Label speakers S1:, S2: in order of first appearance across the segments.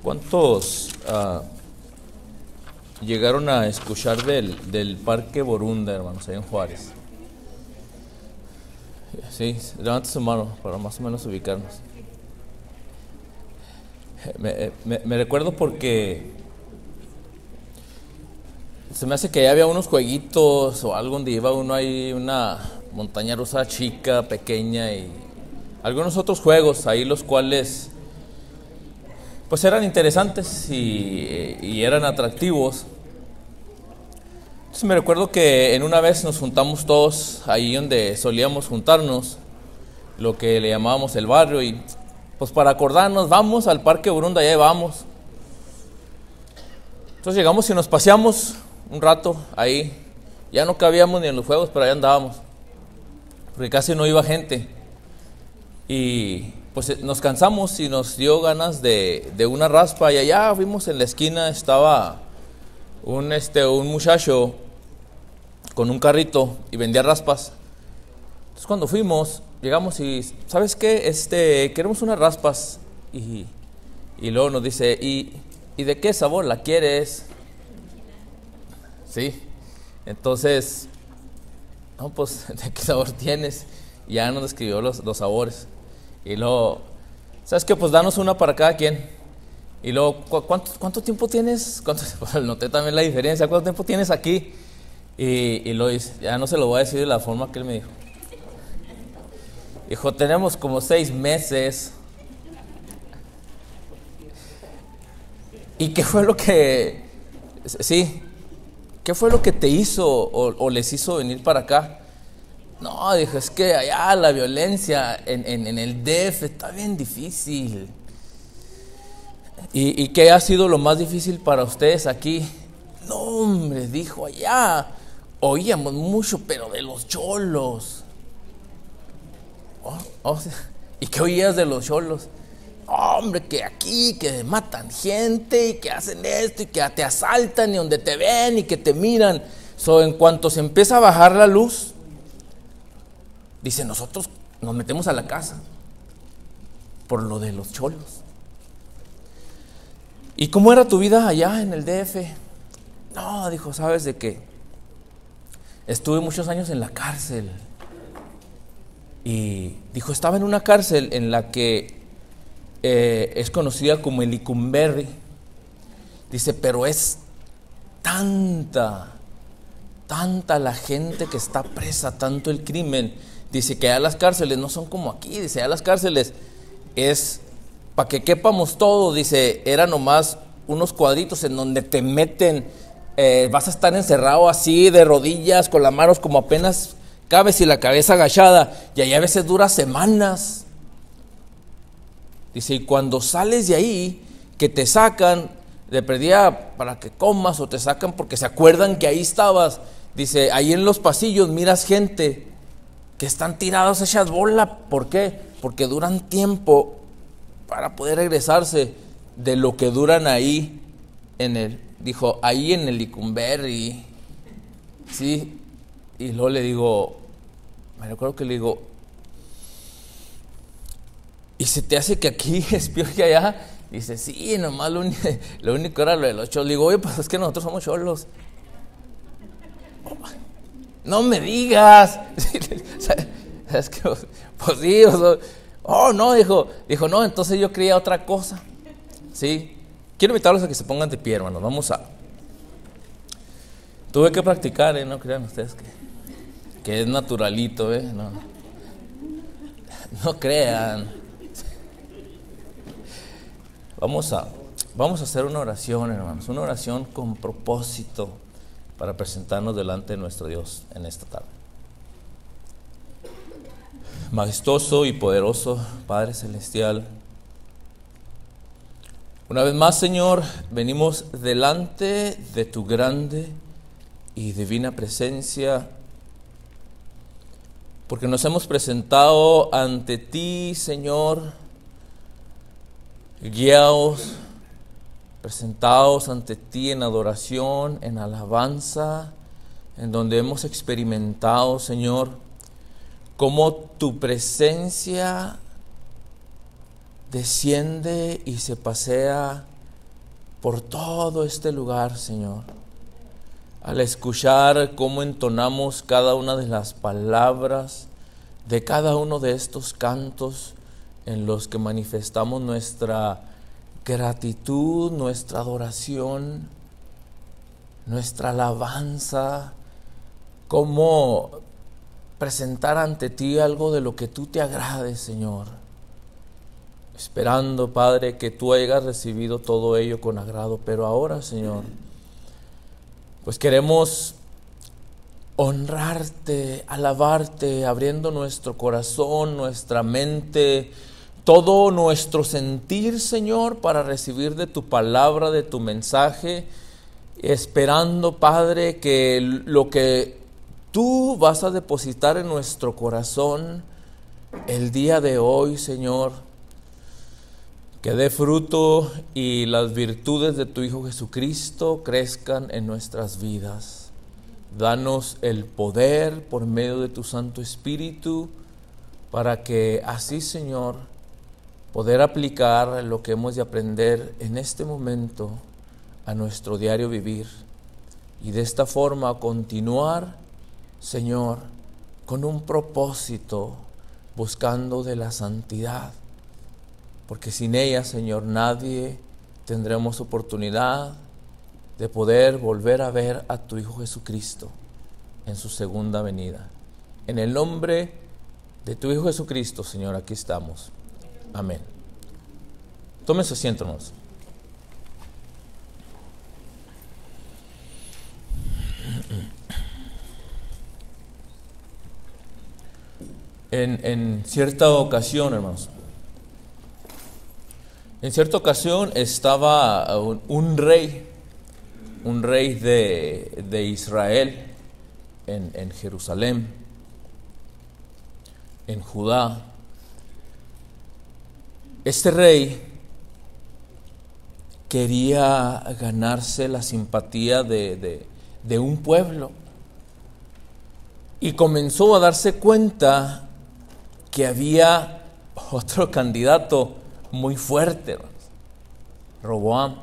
S1: ¿Cuántos llegaron a escuchar del Parque Borunda, hermanos, ahí en Juárez? Sí, levante su mano para más o menos ubicarnos. Me recuerdo porque se me hace que ya había unos jueguitos o algo donde iba uno ahí, una montaña rusa chica, pequeña, y algunos otros juegos ahí, los cuales pues eran interesantes y eran atractivos. Entonces me recuerdo que en una vez nos juntamos todos ahí donde solíamos juntarnos, lo que le llamábamos el barrio, y pues para acordarnos, vamos al Parque Borunda, ya vamos. Entonces llegamos y nos paseamos un rato ahí. Ya no cabíamos ni en los juegos, pero ahí andábamos, porque casi no iba gente. Y pues nos cansamos y nos dio ganas de una raspa. Y allá fuimos, en la esquina estaba un muchacho con un carrito y vendía raspas. Entonces cuando fuimos, llegamos y, ¿sabes qué? Queremos unas raspas. Y luego nos dice, ¿y de qué sabor la quieres? Sí. Entonces, no, pues, ¿de qué sabor tienes? Y ya nos describió los sabores. Y luego, ¿sabes qué? Pues danos una para cada quien. Y luego, ¿cuánto tiempo tienes? Pues noté también la diferencia. ¿Cuánto tiempo tienes aquí? Y luego dice, ya no se lo voy a decir de la forma que él me dijo. Dijo, tenemos como 6 meses. ¿Y qué fue lo que... Sí, ¿qué fue lo que te hizo o les hizo venir para acá? No, dijo, es que allá la violencia en el DF está bien difícil. ¿Y qué ha sido lo más difícil para ustedes aquí? No, hombre, dijo, allá oíamos mucho, pero de los cholos. ¿Y qué oías de los cholos? Hombre, que aquí, que matan gente y que hacen esto y que te asaltan y donde te ven y que te miran. En cuanto se empieza a bajar la luz, dice, nosotros nos metemos a la casa por lo de los cholos. ¿Y cómo era tu vida allá en el DF? No, dijo, ¿sabes de qué? Estuve muchos años en la cárcel. Y dijo, estaba en una cárcel en la que es conocida como el Licumberri. Dice, pero es tanta la gente que está presa, tanto el crimen. Dice que allá las cárceles no son como aquí. Dice, allá las cárceles es para que quepamos todo. Dice, era nomás unos cuadritos en donde te meten, vas a estar encerrado así de rodillas, con las manos como apenas cabes y la cabeza agachada, y ahí a veces dura semanas. Dice, y cuando sales de ahí, que te sacan, de perdida para que comas, o te sacan porque se acuerdan que ahí estabas. Dice, ahí en los pasillos miras gente que están tirados hechas bola. ¿Por qué? Porque duran tiempo para poder regresarse de lo que duran ahí dijo, ahí en el Licumberri. Sí. Y luego le digo, me recuerdo que le digo, ¿y se te hace que aquí es peor que allá? Dice, sí, nomás lo único era lo de los cholos. Le digo, oye, pues es que nosotros somos cholos. No me digas. Es que, pues sí, no, dijo, no, entonces yo creía otra cosa. Sí, quiero invitarlos a que se pongan de pie, hermanos. Tuve que practicar, no crean ustedes que es naturalito, no crean. Vamos a hacer una oración, hermanos, una oración con propósito para presentarnos delante de nuestro Dios en esta tarde. Majestuoso y poderoso Padre Celestial, una vez más, Señor, venimos delante de tu grande y divina presencia, porque nos hemos presentado ante ti, Señor, guiados, presentados ante ti en adoración, en alabanza, en donde hemos experimentado, Señor, cómo tu presencia desciende y se pasea por todo este lugar, Señor. Al escuchar cómo entonamos cada una de las palabras de cada uno de estos cantos en los que manifestamos nuestra gratitud, nuestra adoración, nuestra alabanza, cómo presentar ante ti algo de lo que tú te agrades, Señor. Esperando, Padre, que tú hayas recibido todo ello con agrado. Pero ahora, Señor, pues queremos honrarte, alabarte, abriendo nuestro corazón, nuestra mente, todo nuestro sentir, Señor, para recibir de tu palabra, de tu mensaje, esperando, Padre, que lo que tú vas a depositar en nuestro corazón el día de hoy, Señor, que dé fruto y las virtudes de tu Hijo Jesucristo crezcan en nuestras vidas. Danos el poder por medio de tu Santo Espíritu para que así, Señor, poder aplicar lo que hemos de aprender en este momento a nuestro diario vivir y de esta forma continuar, Señor, con un propósito buscando de la santidad. Porque sin ella, Señor, nadie tendremos oportunidad de poder volver a ver a tu Hijo Jesucristo en su segunda venida. En el nombre de tu Hijo Jesucristo, Señor, aquí estamos. Amén. Tomen su asiento, hermanos. En cierta ocasión, hermanos, estaba un rey de Israel en Jerusalén, en Judá. Este rey quería ganarse la simpatía de un pueblo y comenzó a darse cuenta que había otro candidato muy fuerte, Roboam.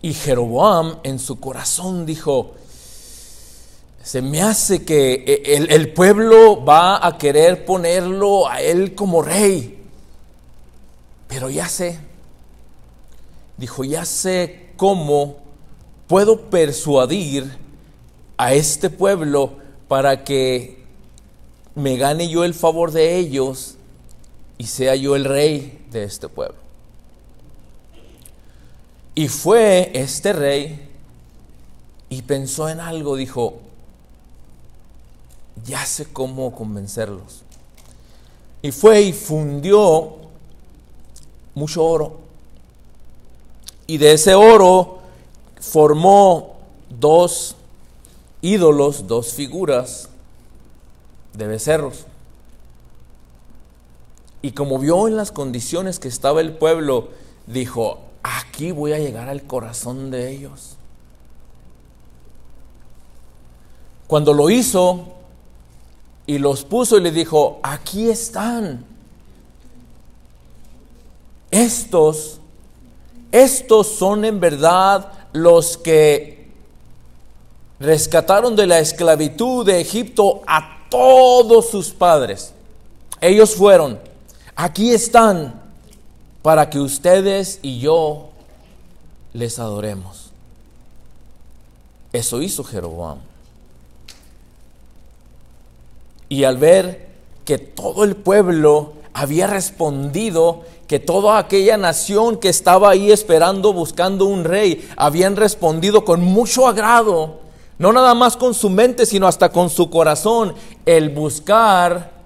S1: Y Jeroboam en su corazón dijo: se me hace que el pueblo va a querer ponerlo a él como rey, pero ya sé cómo puedo persuadir a este pueblo para que me gane yo el favor de ellos y sea yo el rey de este pueblo. Y fue este rey y pensó en algo, dijo: ya sé cómo convencerlos. Y fue y fundió mucho oro, y de ese oro formó dos ídolos, dos figuras de becerros. Y como vio en las condiciones que estaba el pueblo, dijo: aquí voy a llegar al corazón de ellos. Cuando lo hizo y los puso y le dijo: aquí están. Estos son en verdad los que rescataron de la esclavitud de Egipto a todos sus padres. Ellos fueron. Aquí están para que ustedes y yo les adoremos. Eso hizo Jeroboam. Y al ver que todo el pueblo había respondido, que toda aquella nación que estaba ahí esperando, buscando un rey, habían respondido con mucho agrado, no nada más con su mente, sino hasta con su corazón, el buscar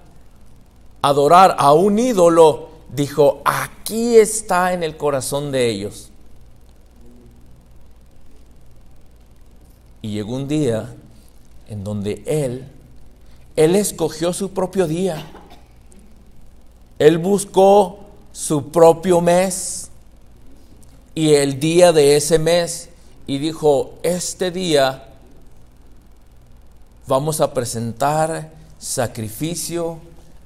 S1: adorar a un ídolo, dijo: aquí está en el corazón de ellos. Y llegó un día en donde él escogió su propio día. Él buscó su propio mes y el día de ese mes, y dijo: este día vamos a presentar sacrificio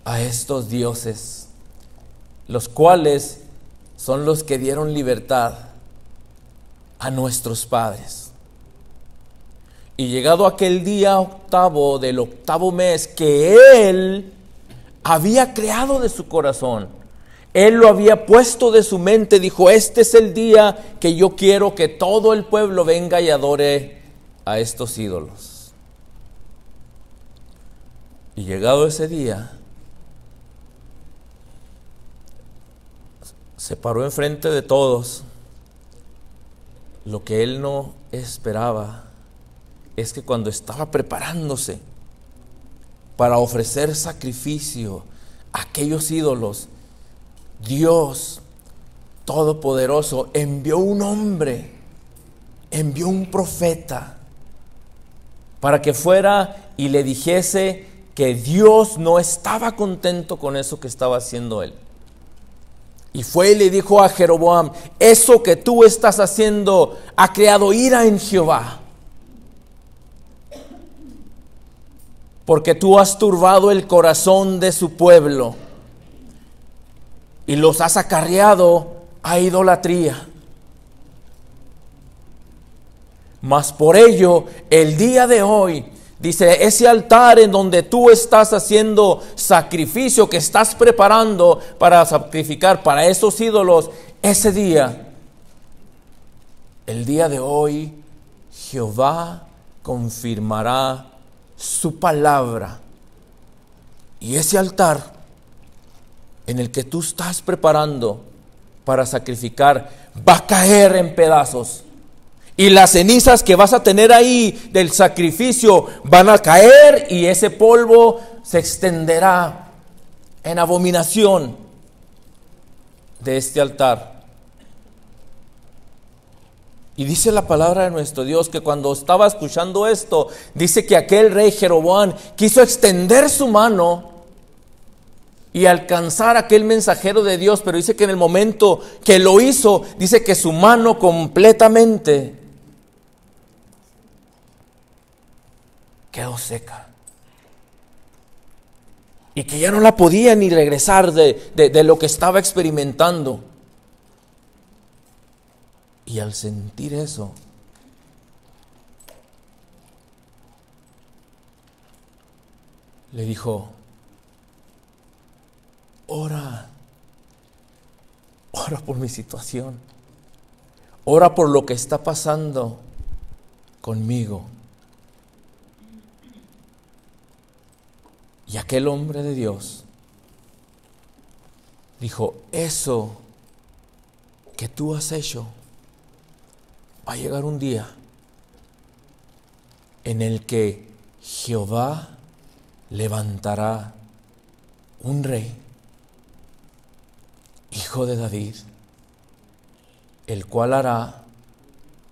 S1: a estos dioses, los cuales son los que dieron libertad a nuestros padres. Y llegado aquel día octavo del octavo mes que Él había creado de su corazón, Él lo había puesto de su mente, dijo: este es el día que yo quiero que todo el pueblo venga y adore a estos ídolos. Y llegado ese día, se paró enfrente de todos. Lo que Él no esperaba es que cuando estaba preparándose para ofrecer sacrificio a aquellos ídolos, Dios Todopoderoso envió un hombre, envió un profeta para que fuera y le dijese que Dios no estaba contento con eso que estaba haciendo él. Y fue y le dijo a Jeroboam: eso que tú estás haciendo ha creado ira en Jehová, porque tú has turbado el corazón de su pueblo y los has acarreado a idolatría. Mas por ello, el día de hoy, dice, ese altar en donde tú estás haciendo sacrificio, que estás preparando para sacrificar para esos ídolos, ese día, el día de hoy, Jehová confirmará su palabra. Y ese altar en el que tú estás preparando para sacrificar va a caer en pedazos. Y las cenizas que vas a tener ahí del sacrificio van a caer, y ese polvo se extenderá en abominación de este altar. Y dice la palabra de nuestro Dios que cuando estaba escuchando esto, dice que aquel rey Jeroboam quiso extender su mano y alcanzar a aquel mensajero de Dios, pero dice que en el momento que lo hizo, dice que su mano completamente quedó seca y que ya no la podía ni regresar de lo que estaba experimentando. Y al sentir eso, le dijo: ora por mi situación, ora por lo que está pasando conmigo. Y aquel hombre de Dios dijo: eso que tú has hecho, va a llegar un día en el que Jehová levantará un rey, hijo de David, el cual hará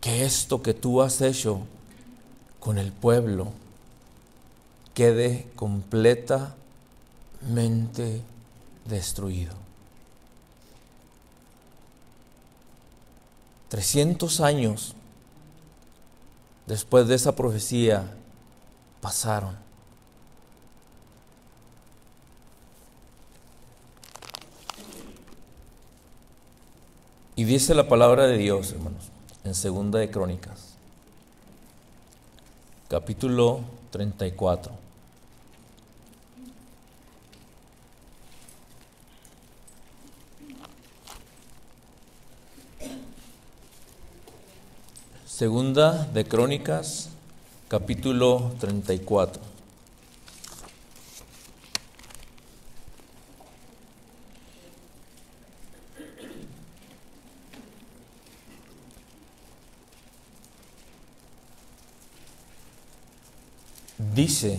S1: que esto que tú has hecho con el pueblo quede completamente destruido. 300 años después de esa profecía pasaron. Y dice la palabra de Dios, hermanos, en Segunda de Crónicas, capítulo 34. Segunda de Crónicas, capítulo 34. Dice,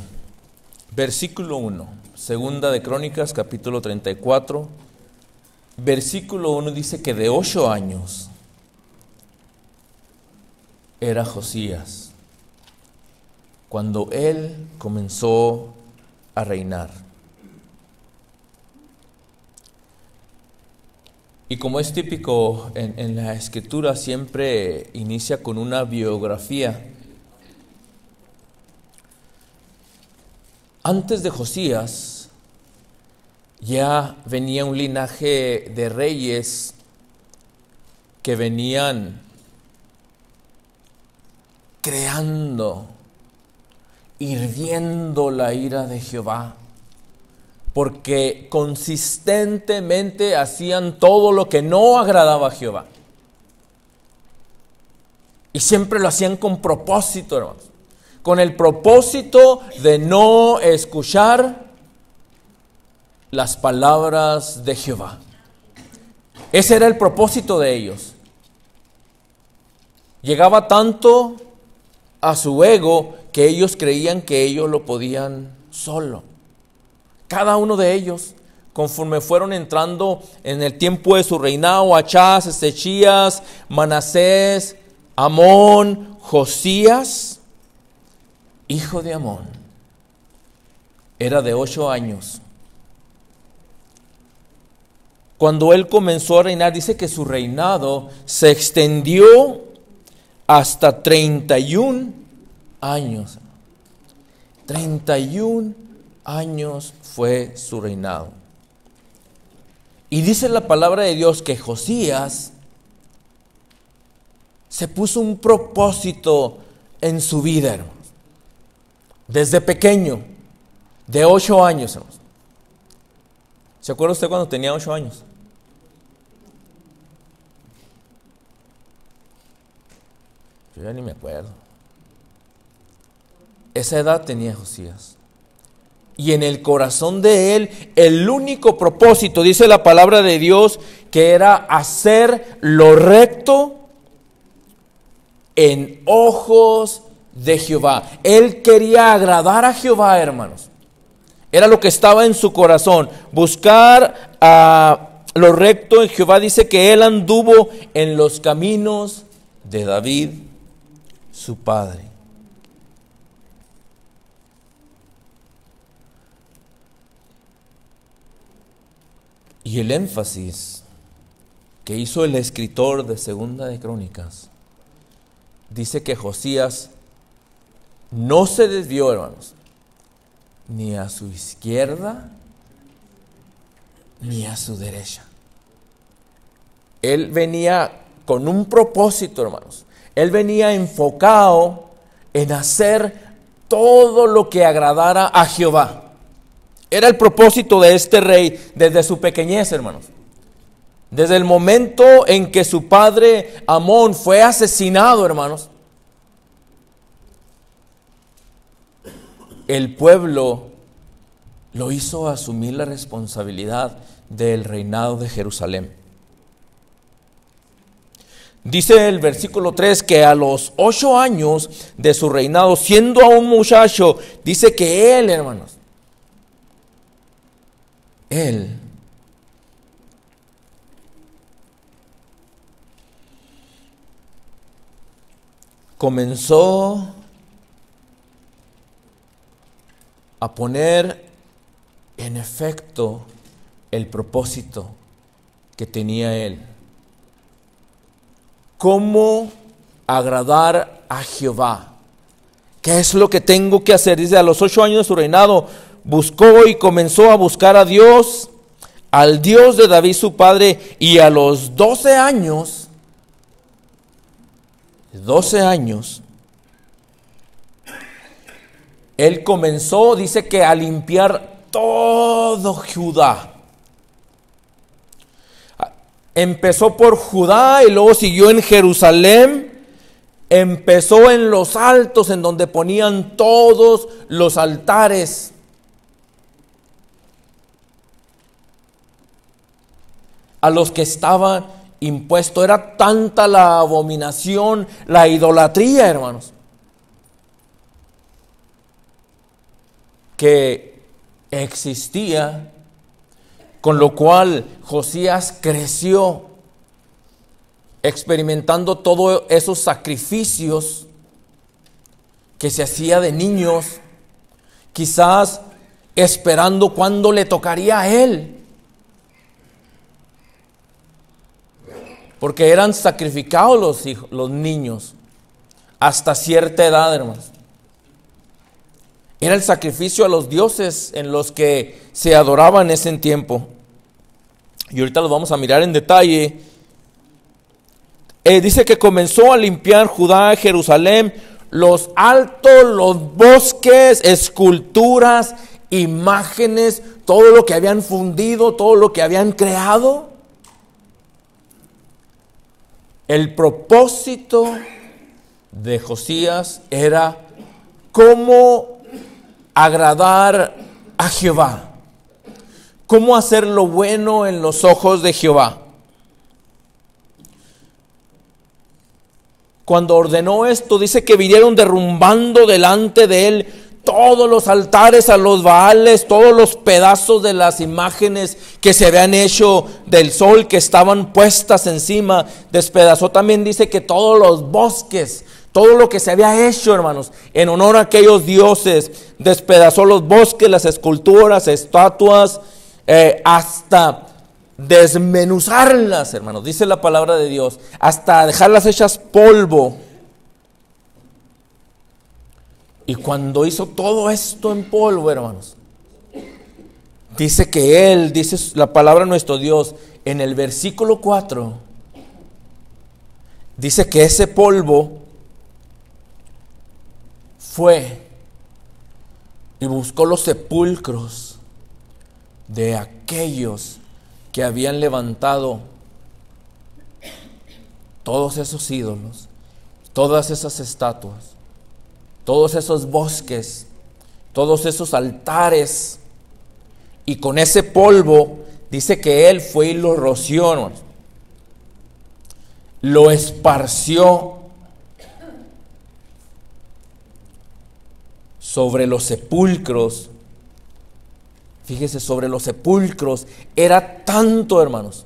S1: versículo 1, Segunda de Crónicas, capítulo 34, versículo 1, dice que de 8 años era Josías cuando él comenzó a reinar. Y como es típico en la Escritura, siempre inicia con una biografía. Antes de Josías ya venía un linaje de reyes que venían creando, hirviendo la ira de Jehová, porque consistentemente hacían todo lo que no agradaba a Jehová. Y siempre lo hacían con propósito, hermanos, con el propósito de no escuchar las palabras de Jehová. Ese era el propósito de ellos. Llegaba tanto a su ego que ellos creían que ellos lo podían solo. Cada uno de ellos, conforme fueron entrando en el tiempo de su reinado, Achaz, Ezechías, Manasés, Amón, Josías, hijo de Amón, era de 8 años. Cuando él comenzó a reinar, dice que su reinado se extendió hasta 31 años. 31 años fue su reinado. Y dice la palabra de Dios que Josías se puso un propósito en su vida, hermanos. Desde pequeño, de 8 años, hermanos. ¿Se acuerda usted cuando tenía 8 años? Yo ya ni me acuerdo. Esa edad tenía Josías. Y en el corazón de él, el único propósito, dice la palabra de Dios, que era hacer lo recto en ojos de Jehová. Él quería agradar a Jehová, hermanos. Era lo que estaba en su corazón. Buscar lo recto en Jehová. Dice que él anduvo en los caminos de David, su padre. Y el énfasis que hizo el escritor de Segunda de Crónicas, dice que Josías no se desvió, hermanos, ni a su izquierda ni a su derecha. Él venía con un propósito, hermanos. Él venía enfocado en hacer todo lo que agradara a Jehová. Era el propósito de este rey desde su pequeñez, hermanos. Desde el momento en que su padre Amón fue asesinado, hermanos, el pueblo lo hizo asumir la responsabilidad del reinado de Jerusalén. Dice el versículo 3 que a los 8 años de su reinado, siendo aún muchacho, dice que él, hermanos, él comenzó a poner en efecto el propósito que tenía él. ¿Cómo agradar a Jehová? ¿Qué es lo que tengo que hacer? Dice, a los 8 años de su reinado, buscó y comenzó a buscar a Dios, al Dios de David su padre, y a los 12 años, él comenzó, dice que a limpiar todo Judá. Empezó por Judá y luego siguió en Jerusalén. Empezó en los altos, en donde ponían todos los altares. A los que estaban impuestos. Era tanta la abominación, la idolatría, hermanos, que existía, con lo cual Josías creció experimentando todos esos sacrificios que se hacía de niños, quizás esperando cuándo le tocaría a él, porque eran sacrificados los niños hasta cierta edad, hermanos. Era el sacrificio a los dioses en los que se adoraba en ese tiempo. Y ahorita los vamos a mirar en detalle. dice que comenzó a limpiar Judá, Jerusalén, los altos, los bosques, esculturas, imágenes, todo lo que habían fundido, todo lo que habían creado. El propósito de Josías era cómo agradar a Jehová, cómo hacer lo bueno en los ojos de Jehová. Cuando ordenó esto, dice que vinieron derrumbando delante de él todos los altares a los Baales, todos los pedazos de las imágenes que se habían hecho del sol, que estaban puestas encima. Despedazó también, dice, que todos los bosques, todo lo que se había hecho, hermanos, en honor a aquellos dioses. Despedazó los bosques, las esculturas, estatuas, hasta desmenuzarlas, hermanos, dice la palabra de Dios, hasta dejarlas hechas polvo. Y cuando hizo todo esto en polvo, hermanos, dice que él, dice la palabra de nuestro Dios, en el versículo 4, dice que ese polvo fue y buscó los sepulcros de aquellos que habían levantado todos esos ídolos, todas esas estatuas, todos esos bosques, todos esos altares, y con ese polvo dice que él fue y lo roció, hermanos, lo esparció sobre los sepulcros. Fíjese, sobre los sepulcros era tanto, hermanos,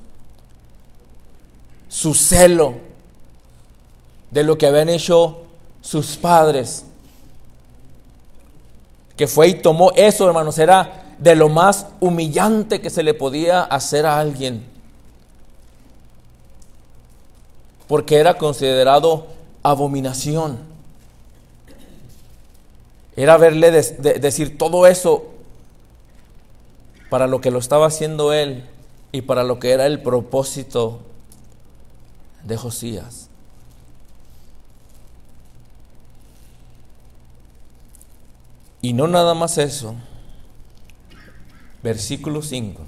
S1: su celo de lo que habían hecho sus padres, que fue y tomó eso, hermanos, era de lo más humillante que se le podía hacer a alguien, porque era considerado abominación. Era verle decir todo eso para lo que lo estaba haciendo él y para lo que era el propósito de Josías. Y no nada más eso. Versículo 5.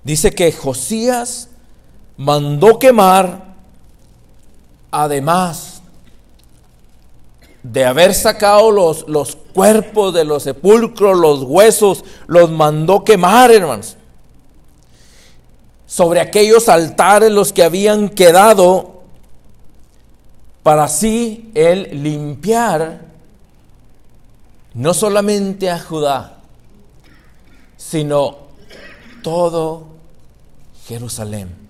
S1: Dice que Josías mandó quemar, además de haber sacado los cuerpos de los sepulcros, los huesos, los mandó quemar, hermanos, sobre aquellos altares los que habían quedado, para así él limpiar no solamente a Judá, sino todo Jerusalén.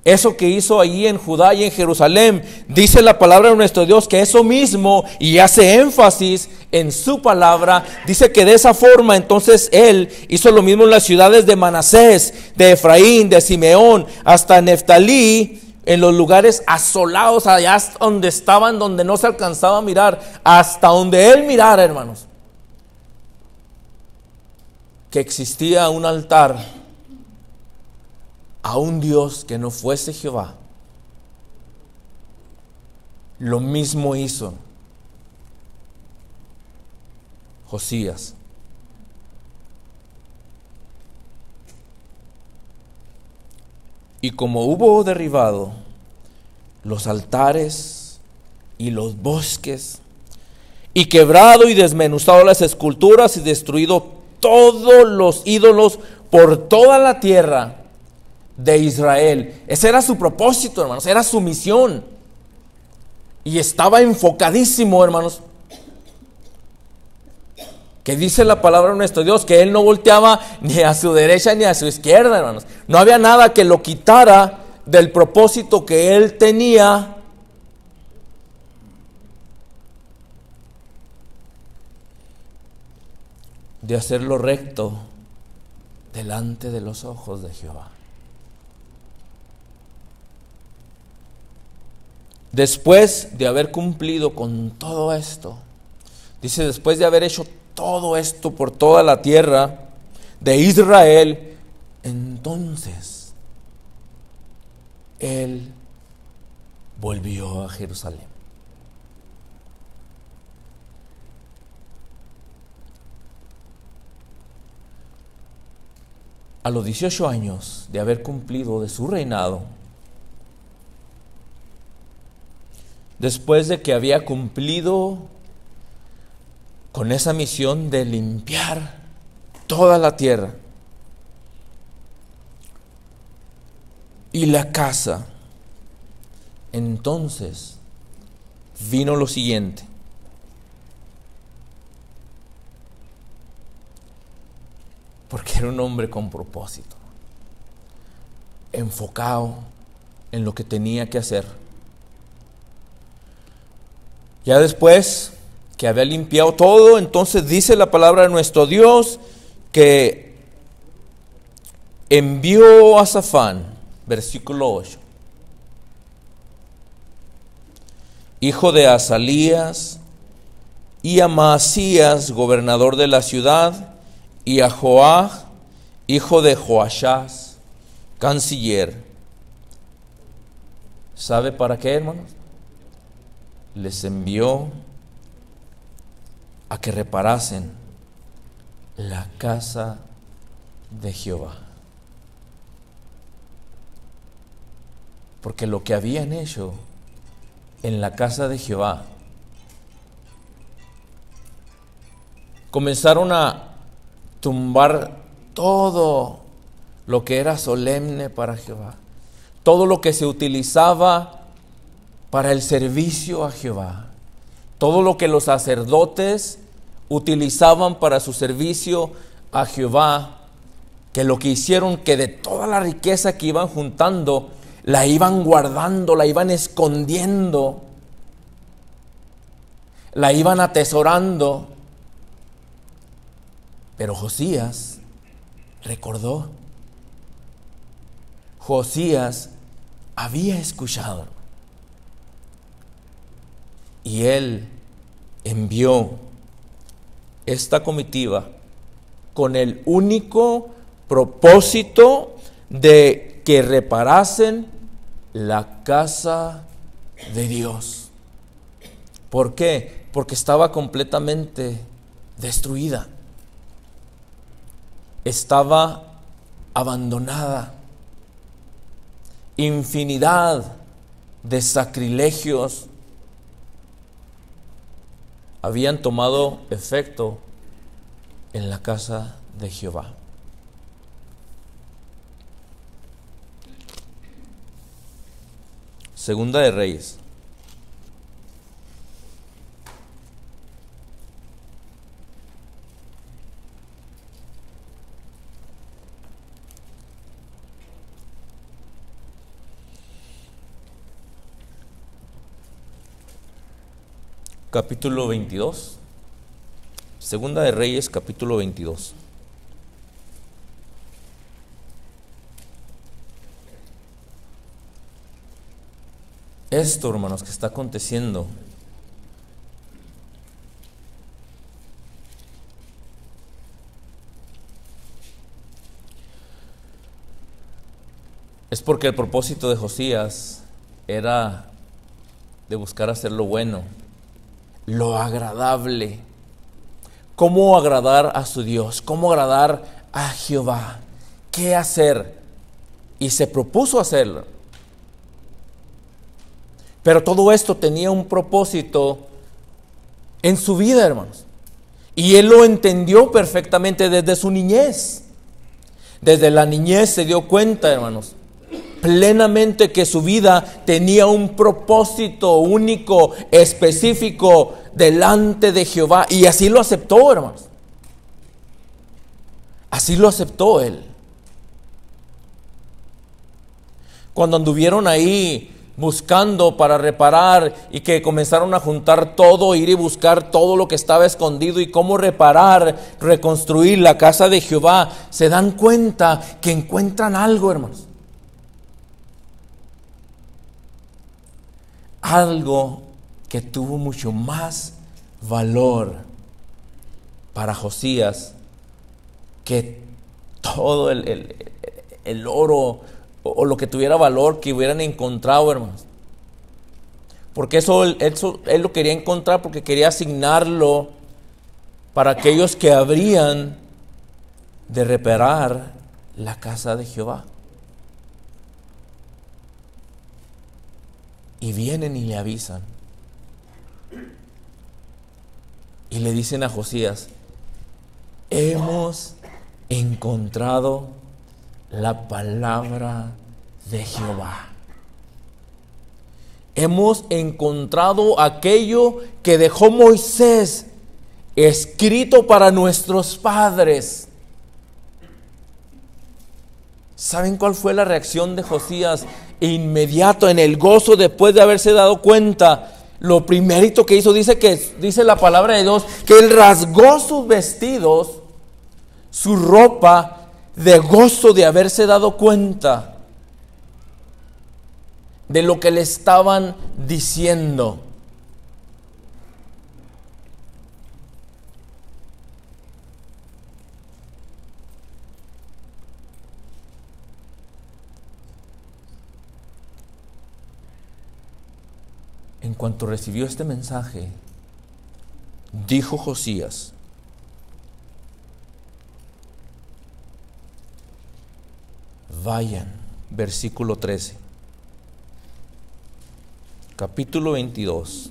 S1: Eso que hizo allí en Judá y en Jerusalén, dice la palabra de nuestro Dios que eso mismo, y hace énfasis en su palabra, dice que de esa forma entonces él hizo lo mismo en las ciudades de Manasés, de Efraín, de Simeón, hasta Neftalí, en los lugares asolados, allá donde estaban, donde no se alcanzaba a mirar, hasta donde él mirara, hermanos, que existía un altar a un Dios que no fuese Jehová. Lo mismo hizo Josías. Y como hubo derribado los altares y los bosques, y quebrado y desmenuzado las esculturas, y destruido todos los ídolos por toda la tierra de Israel. Ese era su propósito, hermanos, era su misión, y estaba enfocadísimo, hermanos, que dice la palabra de nuestro Dios que él no volteaba ni a su derecha ni a su izquierda, hermanos. No había nada que lo quitara del propósito que él tenía de hacerlo recto delante de los ojos de Jehová. Después de haber cumplido con todo esto, dice, después de haber hecho todo esto por toda la tierra de Israel, entonces él volvió a Jerusalén. A los 18 años de haber cumplido de su reinado, después de que había cumplido con esa misión de limpiar toda la tierra y la casa, entonces vino lo siguiente. Porque era un hombre con propósito, enfocado en lo que tenía que hacer. Ya después que había limpiado todo, entonces dice la palabra de nuestro Dios que envió a Safán, versículo 8, hijo de Azalías, y a Maasías, gobernador de la ciudad, y a Joah, hijo de Joashás, canciller. ¿Sabe para qué, hermanos? Les envió a que reparasen la casa de Jehová. Porque lo que habían hecho en la casa de Jehová, comenzaron a tumbar todo lo que era solemne para Jehová, todo lo que se utilizaba para el servicio a Jehová, todo lo que los sacerdotes utilizaban para su servicio a Jehová, que lo que hicieron, que de toda la riqueza que iban juntando, la iban guardando, la iban escondiendo, la iban atesorando. Pero Josías recordó. Josías había escuchado. Y él envió esta comitiva con el único propósito de que reparasen la casa de Dios. ¿Por qué? Porque estaba completamente destruida. Estaba abandonada. Infinidad de sacrilegios habían tomado efecto en la casa de Jehová. Segunda de Reyes. Capítulo 22. Segunda de Reyes, capítulo 22. Esto, hermanos, que está aconteciendo es porque el propósito de Josías era de buscar hacer lo bueno, lo agradable. ¿Cómo agradar a su Dios? ¿Cómo agradar a Jehová? ¿Qué hacer? Y se propuso hacerlo. Pero todo esto tenía un propósito en su vida, hermanos. Y él lo entendió perfectamente desde su niñez. Desde la niñez se dio cuenta, hermanos, plenamente que su vida tenía un propósito único, específico, delante de Jehová. Y así lo aceptó, hermanos. Así lo aceptó él. Cuando anduvieron ahí buscando para reparar y que comenzaron a juntar todo, ir y buscar todo lo que estaba escondido y cómo reparar, reconstruir la casa de Jehová, se dan cuenta que encuentran algo, hermanos. Algo que tuvo mucho más valor para Josías que todo el el oro o lo que tuviera valor que hubieran encontrado, hermanos. Porque eso él lo quería encontrar porque quería asignarlo para aquellos que habrían de reparar la casa de Jehová. Y vienen y le avisan. Y le dicen a Josías: hemos encontrado la palabra de Jehová. Hemos encontrado aquello que dejó Moisés escrito para nuestros padres. ¿Saben cuál fue la reacción de Josías? Inmediato, en el gozo, después de haberse dado cuenta, lo primerito que hizo, dice la palabra de Dios, que él rasgó sus vestidos, su ropa, de gozo de haberse dado cuenta de lo que le estaban diciendo. En cuanto recibió este mensaje, dijo Josías: vayan, versículo 13, capítulo 22,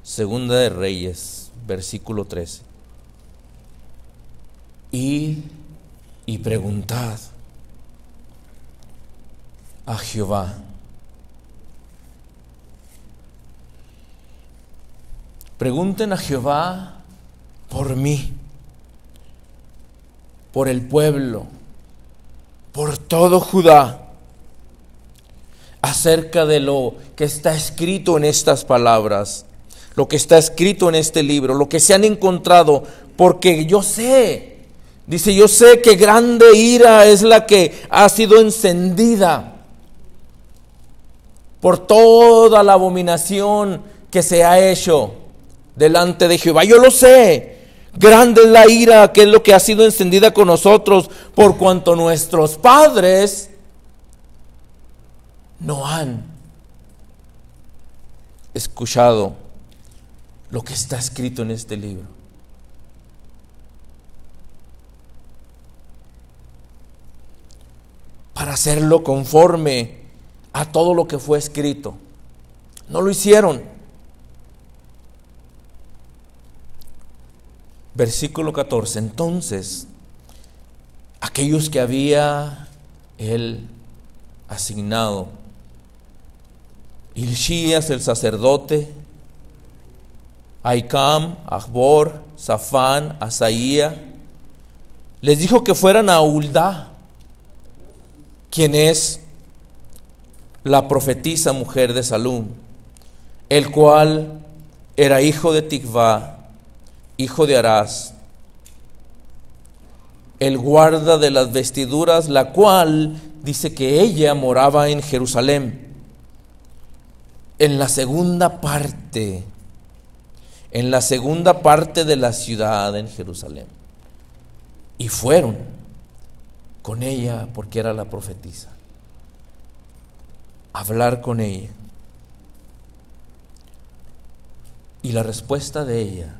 S1: Segunda de Reyes, versículo 13. Id y preguntad a Jehová. Pregunten a Jehová por mí, por el pueblo, por todo Judá, acerca de lo que está escrito en estas palabras, lo que está escrito en este libro, lo que se han encontrado, porque yo sé, dice, yo sé que grande ira es la que ha sido encendida por toda la abominación que se ha hecho delante de Jehová. Yo lo sé, grande es la ira que es lo que ha sido encendida con nosotros, por cuanto nuestros padres no han escuchado lo que está escrito en este libro. Para hacerlo conforme a todo lo que fue escrito. No lo hicieron. Versículo 14. Entonces, aquellos que había él asignado, Hilcías el sacerdote, Ahicam, Achbor, Safán, Asaía, les dijo que fueran a Hulda, quien es la profetisa mujer de Salum, el cual era hijo de Tikvá, hijo de Arás, el guarda de las vestiduras, la cual dice que ella moraba en Jerusalén, en la segunda parte de la ciudad, en Jerusalén. Y fueron con ella, porque era la profetisa, a hablar con ella. Y la respuesta de ella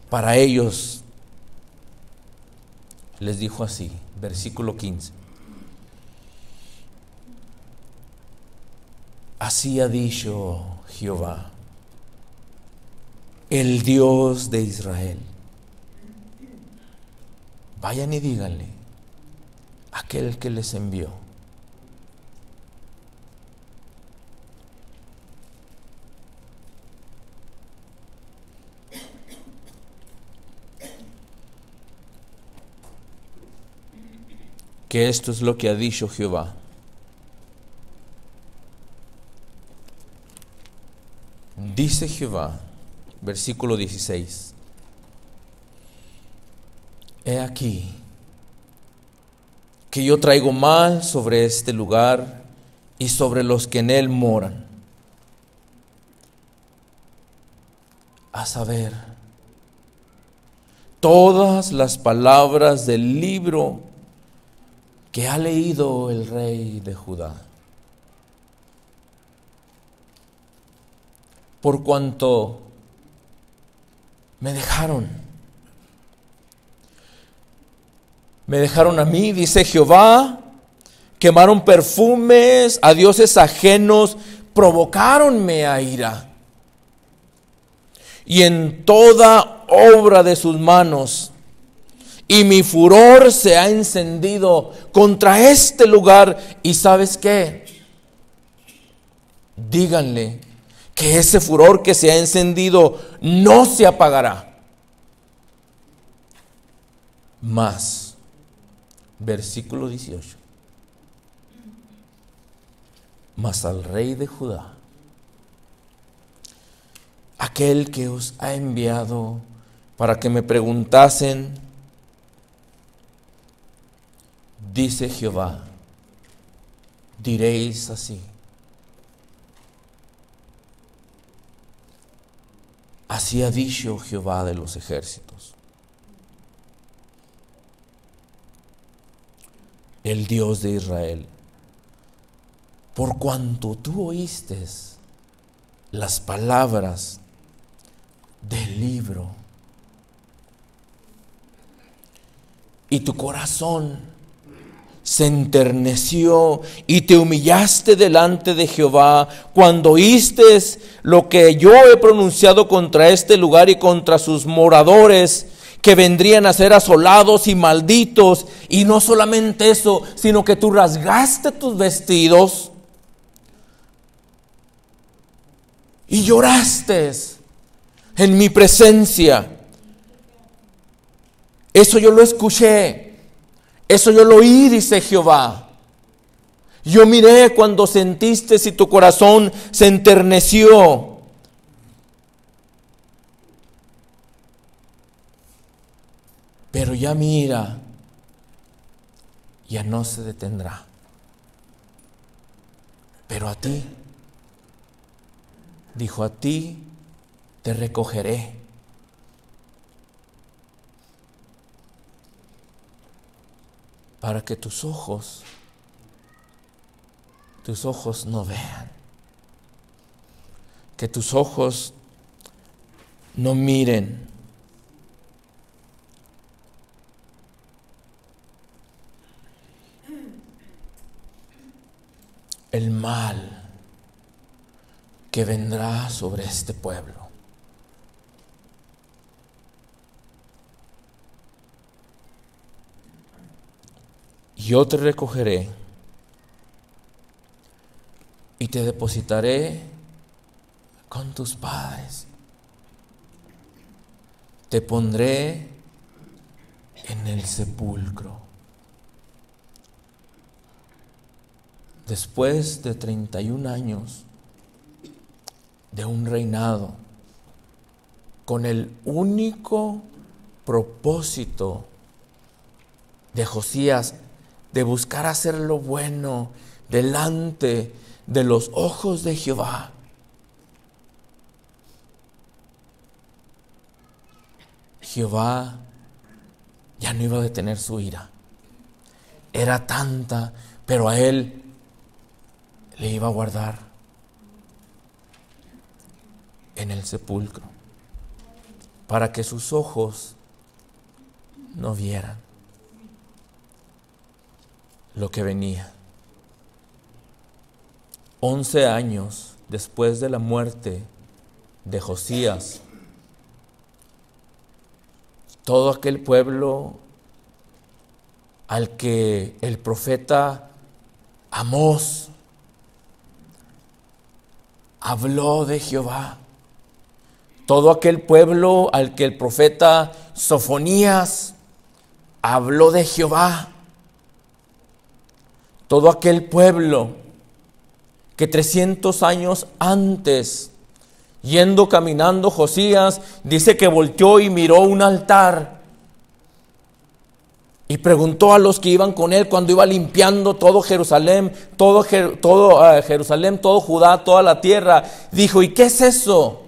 S1: para ellos les dijo así, versículo 15: así ha dicho Jehová, el Dios de Israel. Vayan y díganle a aquel que les envió: que esto es lo que ha dicho Jehová. Dice Jehová, versículo 16: he aquí que yo traigo mal sobre este lugar y sobre los que en él moran, a saber, todas las palabras del libro que ha leído el rey de Judá. Por cuanto me dejaron a mí, dice Jehová, quemaron perfumes a dioses ajenos, provocáronme a ira. Y en toda obra de sus manos, y mi furor se ha encendido contra este lugar. ¿Y sabes qué? Díganle que ese furor que se ha encendido no se apagará. Mas, versículo 18. Mas al rey de Judá, aquel que os ha enviado para que me preguntasen, dice Jehová, diréis así: así ha dicho Jehová de los ejércitos, el Dios de Israel, por cuanto tú oíste las palabras del libro y tu corazón se enterneció y te humillaste delante de Jehová cuando oíste lo que yo he pronunciado contra este lugar y contra sus moradores, que vendrían a ser asolados y malditos. Y no solamente eso, sino que tú rasgaste tus vestidos y lloraste en mi presencia. Eso yo lo escuché. Eso yo lo oí, dice Jehová. Yo miré cuando sentiste y tu corazón se enterneció. Pero ya mira, ya no se detendrá. Pero a ti, dijo, a ti te recogeré. Para que tus ojos no vean, que tus ojos no miren el mal que vendrá sobre este pueblo. Yo te recogeré y te depositaré con tus padres. Te pondré en el sepulcro. Después de 31 años de un reinado, con el único propósito de Josías de buscar hacer lo bueno delante de los ojos de Jehová, Jehová ya no iba a detener su ira. Era tanta, pero a él le iba a guardar en el sepulcro para que sus ojos no vieran lo que venía. 11 años después de la muerte de Josías, todo aquel pueblo al que el profeta Amós habló de Jehová, todo aquel pueblo al que el profeta Sofonías habló de Jehová, todo aquel pueblo que 300 años antes, yendo caminando Josías, dice que volteó y miró un altar y preguntó a los que iban con él cuando iba limpiando todo Jerusalén, todo Jerusalén, todo Judá, toda la tierra, dijo: ¿y qué es eso?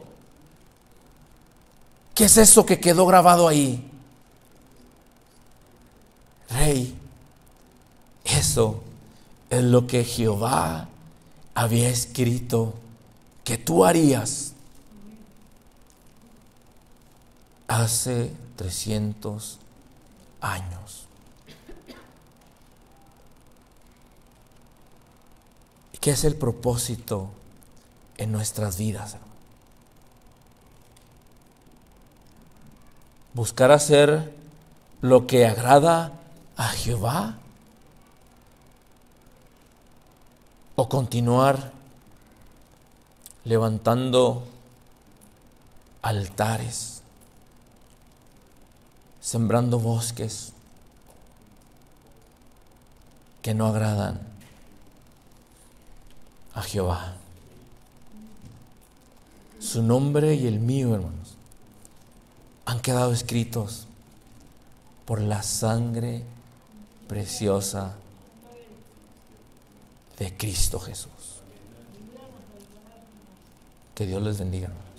S1: ¿Qué es eso que quedó grabado ahí? Rey, Eso es lo que Jehová había escrito que tú harías hace 300 años. ¿Y qué es el propósito en nuestras vidas, hermano? Buscar hacer lo que agrada a Jehová, o continuar levantando altares, sembrando bosques que no agradan a Jehová. Su nombre y el mío, hermanos, han quedado escritos por la sangre preciosa de Cristo Jesús. Que Dios les bendiga, hermanos.